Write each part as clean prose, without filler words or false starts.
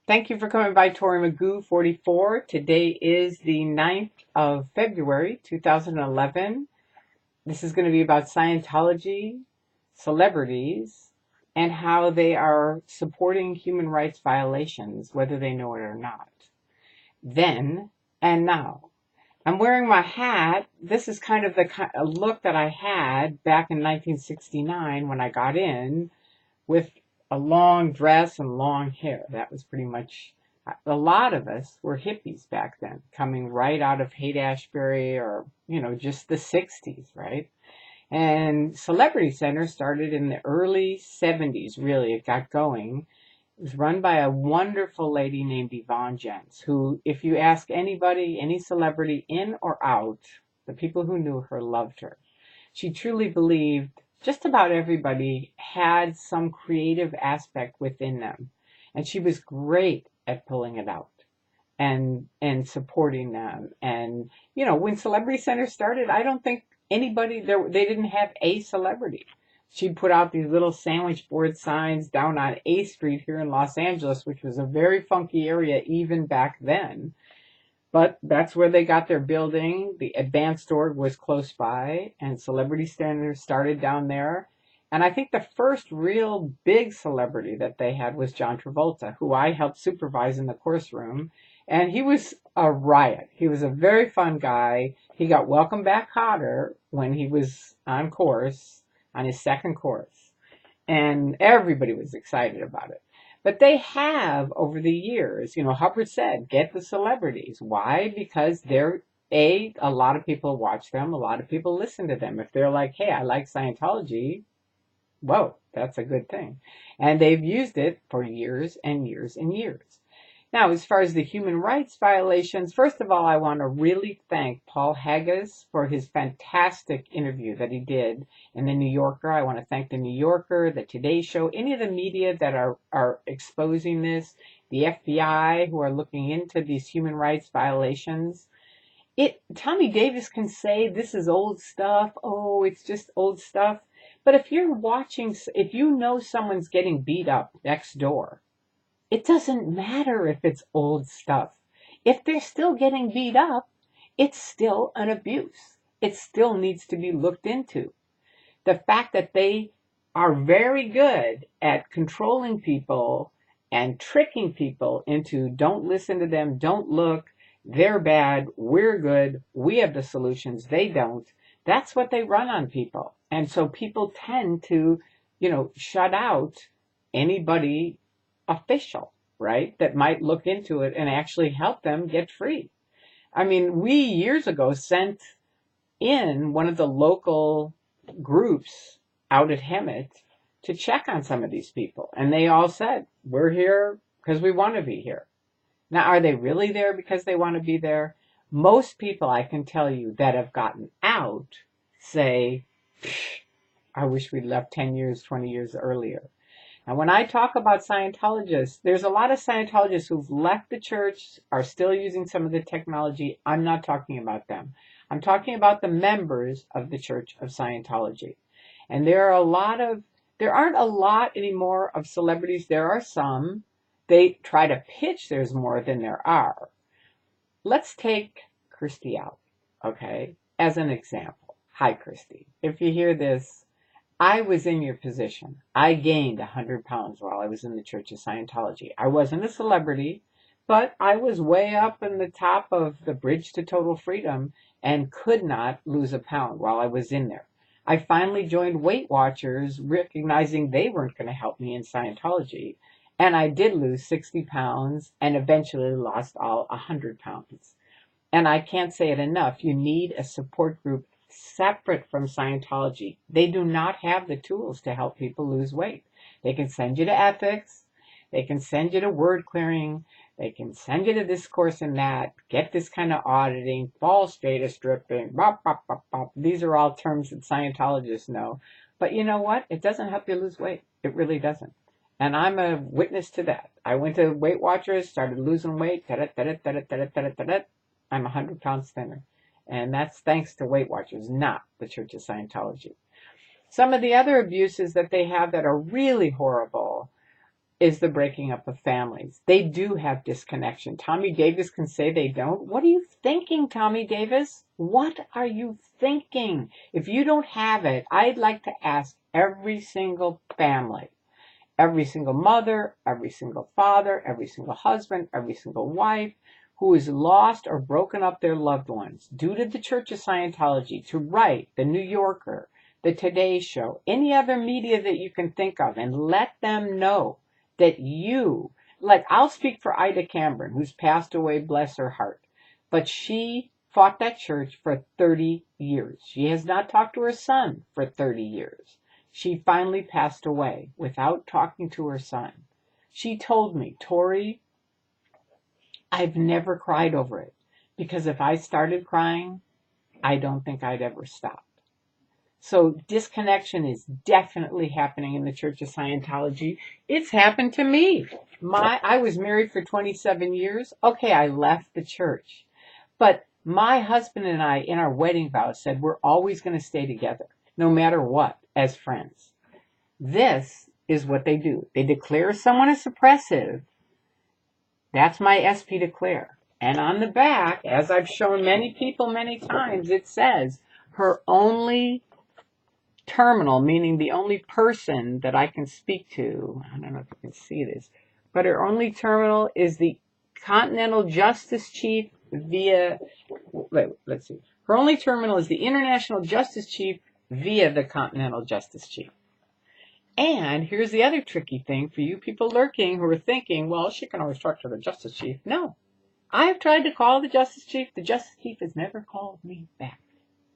Thank you for coming by, Tori Magoo 44. Today is the 9th of February, 2011. This is going to be about Scientology, celebrities, and how they are supporting human rights violations, whether they know it or not. Then and now. I'm wearing my hat. This is kind of the look that I had back in 1969 when I got in, with a long dress and long hair. That was pretty much, a lot of us were hippies back then, coming right out of Haight-Ashbury or, just the 60s, right? And Celebrity Center started in the early 70s, really. It got going. It was run by a wonderful lady named Yvonne Jens, who, if you ask anybody, any celebrity in or out, the people who knew her loved her. She truly believed just about everybody had some creative aspect within them. And she was great at pulling it out and supporting them. And, when Celebrity Center started, I don't think anybody there, they didn't have a celebrity. She put out these little sandwich board signs down on A Street here in Los Angeles, which was a very funky area even back then. But that's where they got their building. The advanced org was close by, and Celebrity Center started down there. And I think the first real big celebrity that they had was John Travolta, who I helped supervise in the course room. And he was a riot. He was a very fun guy. He got welcome back hotter when he was on course, on his second course. And everybody was excited about it. But they have, over the years, Hubbard said, get the celebrities. Why? Because they're, a lot of people watch them, a lot of people listen to them. If they're like, hey, I like Scientology, whoa, that's a good thing. And they've used it for years and years and years. Now, as far as the human rights violations, first of all, I want to really thank Paul Haggis for his fantastic interview that he did in the New Yorker. I want to thank the New Yorker, the Today Show, any of the media that are exposing this, the FBI who are looking into these human rights violations. Tommy Davis can say this is old stuff. Oh, it's just old stuff. But if you know someone's getting beat up next door, it doesn't matter if it's old stuff. If they're still getting beat up, it's still an abuse. It still needs to be looked into. The fact that they are very good at controlling people and tricking people into don't listen to them, don't look, they're bad, we're good, we have the solutions, they don't. That's what they run on people. And so people tend to, shut out anybody official, right, that might look into it and actually help them get free. I mean, we years ago sent in one of the local groups out at Hemet to check on some of these people. And they all said, we're here because we want to be here. Now, are they really there because they want to be there? Most people, I can tell you, that have gotten out say, I wish we'd left 10 years, 20 years earlier. And when I talk about Scientologists, there's a lot of Scientologists who've left the church, are still using some of the technology. I'm not talking about them. I'm talking about the members of the Church of Scientology. And there aren't a lot anymore of celebrities. There are some. They try to pitch there's more than there are. Let's take Christy out, okay, as an example. Hi, Christy. If you hear this, I was in your position. I gained 100 pounds while I was in the Church of Scientology. I wasn't a celebrity, but I was way up in the top of the bridge to total freedom and could not lose a pound while I was in there. I finally joined Weight Watchers, recognizing they weren't going to help me in Scientology. And I did lose 60 pounds and eventually lost all 100 pounds. And I can't say it enough. You need a support group separate from Scientology. They do not have the tools to help people lose weight. They can send you to ethics. They can send you to word clearing. They can send you to this course and that. Get this kind of auditing. False data stripping. Bop, bop, bop, bop. These are all terms that Scientologists know. But you know what? It doesn't help you lose weight. It really doesn't. And I'm a witness to that. I went to Weight Watchers, started losing weight. I'm 100 pounds thinner. And that's thanks to Weight Watchers, not the Church of Scientology. Some of the other abuses that they have that are really horrible is the breaking up of families. They do have disconnection. Tommy Davis can say they don't. What are you thinking, Tommy Davis? What are you thinking? If you don't have it, I'd like to ask every single family, every single mother, every single father, every single husband, every single wife who has lost or broken up their loved ones due to the Church of Scientology to write the New Yorker, the Today Show, any other media that you can think of, and let them know that you, like, I'll speak for Ida Camburn, who's passed away, bless her heart, but she fought that church for 30 years. She has not talked to her son for 30 years. She finally passed away without talking to her son. She told me, Tori, I've never cried over it, because if I started crying, I don't think I'd ever stop. So disconnection is definitely happening in the Church of Scientology. It's happened to me. I was married for 27 years. Okay, I left the church. But my husband and I, in our wedding vows, said we're always going to stay together, no matter what, as friends. This is what they do. They declare someone as suppressive. That's my SP declare. And on the back, as I've shown many people many times, it says her only terminal, meaning the only person that I can speak to, I don't know if you can see this, but her only terminal is the Continental Justice Chief via, let's see, her only terminal is the International Justice Chief via the Continental Justice Chief. And here's the other tricky thing for you people lurking who are thinking, well, she can always talk to the Justice Chief. No, I've tried to call the Justice Chief. The Justice Chief has never called me back.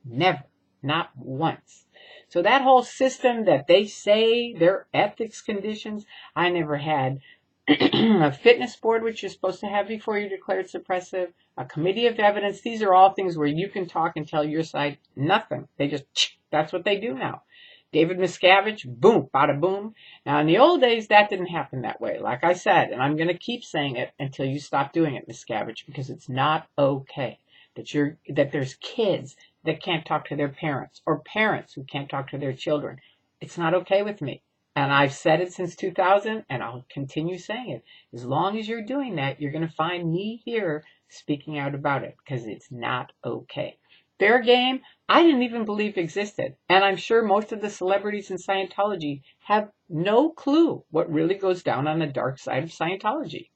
Never. Not once. So that whole system that they say, their ethics conditions, I never had a fitness board, which you're supposed to have before you're declared suppressive, a committee of evidence. These are all things where you can talk and tell your side. Nothing. They just, that's what they do now. David Miscavige, boom, bada boom. Now, in the old days, that didn't happen that way. Like I said, and I'm going to keep saying it until you stop doing it, Miscavige, because it's not okay that there's kids that can't talk to their parents, or parents who can't talk to their children. It's not okay with me. And I've said it since 2000, and I'll continue saying it. As long as you're doing that, you're going to find me here speaking out about it, because it's not okay. Their game, I didn't even believe existed. And I'm sure most of the celebrities in Scientology have no clue what really goes down on the dark side of Scientology.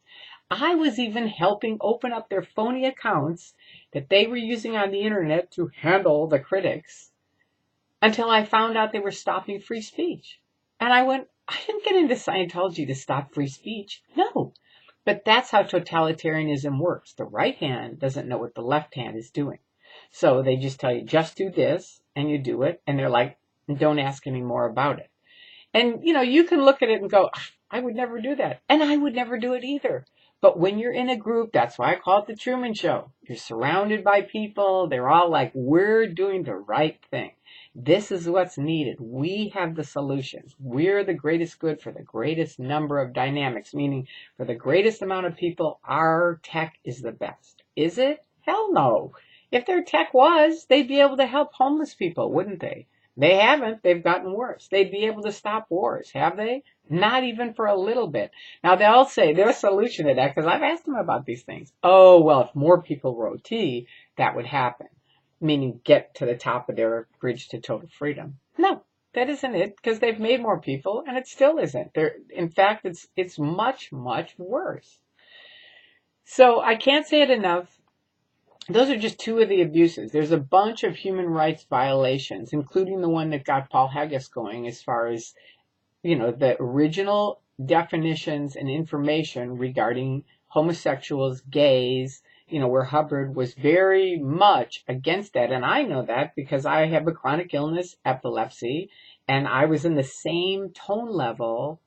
I was even helping open up their phony accounts that they were using on the internet to handle the critics until I found out they were stopping free speech. And I went, I didn't get into Scientology to stop free speech. No. But that's how totalitarianism works. The right hand doesn't know what the left hand is doing. So they just tell you, just do this, and you do it. And they're like, don't ask any more about it. And, you can look at it and go, I would never do that. And I would never do it either. But when you're in a group, that's why I call it the Truman Show. You're surrounded by people. They're all like, we're doing the right thing. This is what's needed. We have the solutions. We're the greatest good for the greatest number of dynamics, meaning for the greatest amount of people, our tech is the best. Is it? Hell no. If their tech was, they'd be able to help homeless people, wouldn't they? They haven't. They've gotten worse. They'd be able to stop wars, have they? Not even for a little bit. Now, they'll say their solution to that, because I've asked them about these things. Oh, well, if more people wrote T, that would happen. Meaning get to the top of their bridge to total freedom. No, that isn't it, because they've made more people, and it still isn't. In fact, it's much, much worse. So I can't say it enough. Those are just two of the abuses. There's a bunch of human rights violations, including the one that got Paul Haggis going as far as, the original definitions and information regarding homosexuals, gays, where Hubbard was very much against that. And I know that because I have a chronic illness, epilepsy, and I was in the same tone level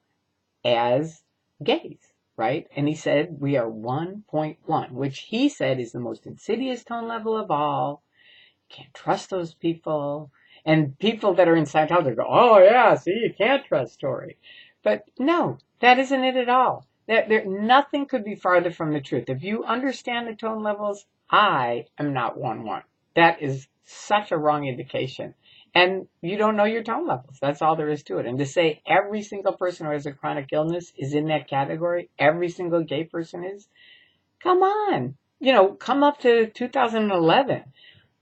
as gays. Right? And he said, we are 1.1, which he said is the most insidious tone level of all. You can't trust those people. And people that are in Scientology go, oh yeah, see, you can't trust Tori. But no, that isn't it at all. Nothing could be farther from the truth. If you understand the tone levels, I am not 1.1. That is such a wrong indication. And you don't know your tone levels. That's all there is to it. And to say every single person who has a chronic illness is in that category, every single gay person is, come on. Come up to 2011.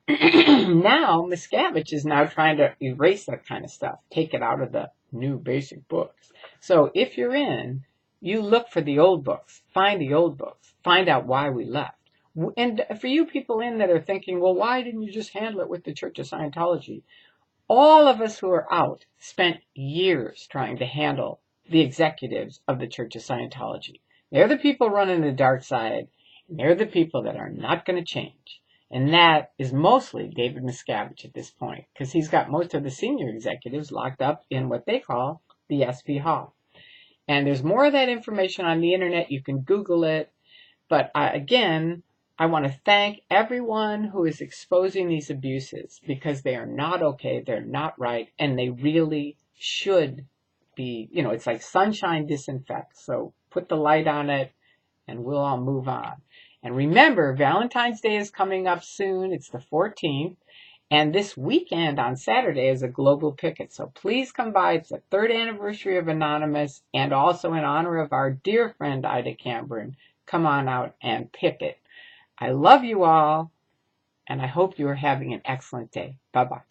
Now, Miscavige is now trying to erase that kind of stuff, take it out of the new basic books. So if you're in, you look for the old books, find the old books, find out why we left. And for you people in that are thinking, well, why didn't you just handle it with the Church of Scientology? All of us who are out spent years trying to handle the executives of the Church of Scientology. They're the people running the dark side, and they're the people that are not going to change. And that is mostly David Miscavige at this point, because he's got most of the senior executives locked up in what they call the SP Hall. And there's more of that information on the internet. You can Google it. But again, I want to thank everyone who is exposing these abuses, because they are not okay, they're not right, and they really should be, it's like sunshine disinfects. So put the light on it and we'll all move on. And remember, Valentine's Day is coming up soon. It's the 14th. And this weekend on Saturday is a global picket. So please come by. It's the 3rd anniversary of Anonymous, and also in honor of our dear friend Ida Camburn. Come on out and picket. I love you all, and I hope you are having an excellent day. Bye-bye.